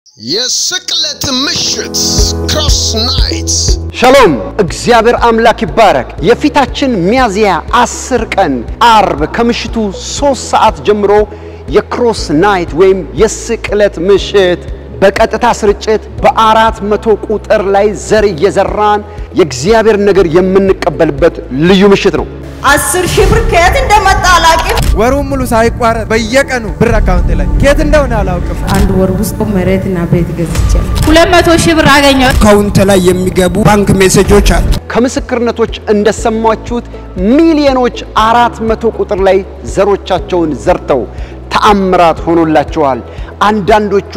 የስቅለት ምሽት ክሮስ ናይት ሻሎም እግዚአብሔር አምላክ ይባረክ የፊታችን ሚያዝያ 10 ቀን አርብ ከምሽቱ 3 ሰዓት ጀምሮ የክሮስ ናይት ወይም የስቅለት ምሽት በቀጥታ ስርጭት በ400 ቁጥር ላይ ዘር እየዘራን የእግዚአብሔር ነገር የምንቀበልበት ልዩ ምሽት ነው 10,000 ብር ከየት እንደመጣ አላውቅም ወሩን ሙሉ ሳይቋረጥ በየቀኑ ብር አካውንት ላይ ከየት እንደሆነ አላውቅም አንድ ወር ውስጥ መሬትና ቤት ገዝቻለሁ 200,000 ብር አገኘሁ አካውንት ላይ የሚገቡ ባንክ ሜሴጆች አሉ ከምስክርነቶች እንደሰማችሁት ሚሊዮኖች 400 ቁጥር ላይ ዘሮቻቸውን ዘርተው ተአምራት ሆኖላቸዋል አንዳንዶቹ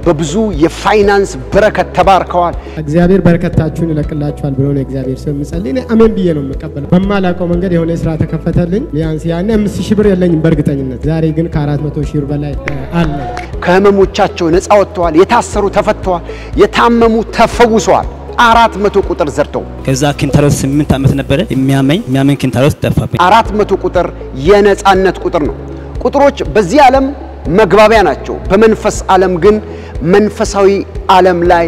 በብዙ የፋይናንስ በረከት ተባርከዋል እግዚአብሔር በረከታችሁን ይለቅላችኋል ብሎ ነው እግዚአብሔር ሰው ምጸልይ አሜን ብዬ ነው መቀበል በማላቀው መንገድ የሆነ ስራ ተከፈተልኝ ቢያንስ ያኔ 5,000 ብር የለኝም በርግጠኝነት ዛሬ ግን ከ400,000 ብር በላይ አለ ከህመሞቻቸው ነፃ ወጥተዋል የታሰሩ ተፈተዋል የታመሙ ተፈውሰዋል 400 ቁጥር ዘርተው ከዛ ኪንታሮስ 8 ዓመት ነበር የሚያመኝ ኪንታሮስ ጠፋብኝ 400 ቁጥር የነፃነት ቁጥር ነው ቁጥሮች በዚህ ዓለም መግባቢያ ናቸው በመንፈስ ዓለም ግን መንፈሳዊ ዓለም ላይ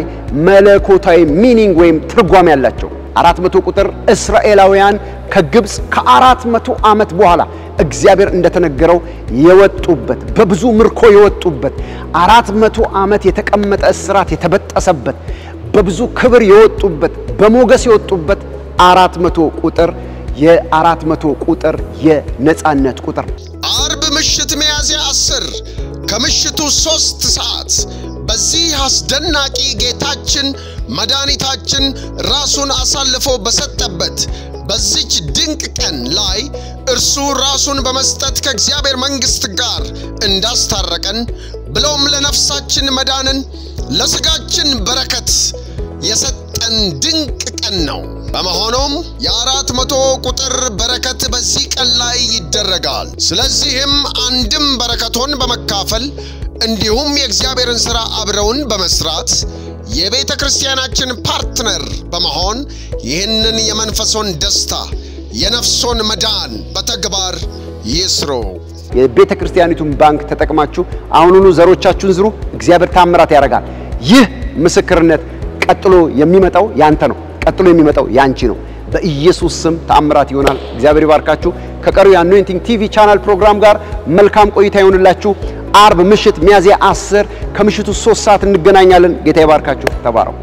መለኮታዊ ሚኒንግ ወይም ትርጓሜ ያላቸው 400 ቁጥር እስራኤላውያን ከግብጽ ከ400 ዓመት በኋላ እግዚአብሔር እንደተነገረው የወጡበት በብዙ ምርኮ የወጡበት 400 ዓመት የተቀመጠ እስራት የተበጠሰበት በብዙ ክብር የወጡበት በሞገስ የወጡበት 400 ቁጥር የ400 ቁጥር የነፃነት ቁጥር አርብ ምሽት ሚያዝያ 10 ከምሽቱ 3 ሰዓት በዚህ አስደናቂ ጌታችን መድኃኒታችን ራሱን አሳልፎ በሰጠበት በዚች ድንቅ ቀን ላይ እርሱ ራሱን በመስጠት ከእግዚአብሔር መንግስት ጋር እንዳስታረቀን ብሎም ለነፍሳችን መዳንን ለስጋችን በረከት የሰጠን ድንቅ ቀን ነው በመሆኑም የ400 ቁጥር በረከት በዚህ ቀን ላይ ይደረጋል ስለዚህም አንድም በረከቶን በመካፈል እንዲሁም የእግዚአብሔርን ሥራ አብረውን በመስራት የቤተ ክርስቲያናችን ፓርትነር በመሆን ይህንን የመንፈሶን ደስታ የነፍሶን መዳን በተግባር ይስሩ የቤተ ክርስቲያኒቱን ባንክ ተጠቅማችሁ አሁኑኑ ዘሮቻችሁን ዝሩ እግዚአብሔር ታምራት ያደርጋል ይህ ምስክርነት ቀጥሎ የሚመጣው ያንተ ነው ቀጥሎ የሚመጣው ያንቺ ነው በኢየሱስ ስም ተአምራት ይሆናል እግዚአብሔር ይባርካችሁ ከቀሩ የአኖይንቲንግ ቲቪ ቻናል ፕሮግራም ጋር መልካም ቆይታ ይሁንላችሁ አርብ ምሽት ሚያዝያ 10 ከምሽቱ 3 ሰዓት እንገናኛለን ጌታ ይባርካችሁ ተባረኩ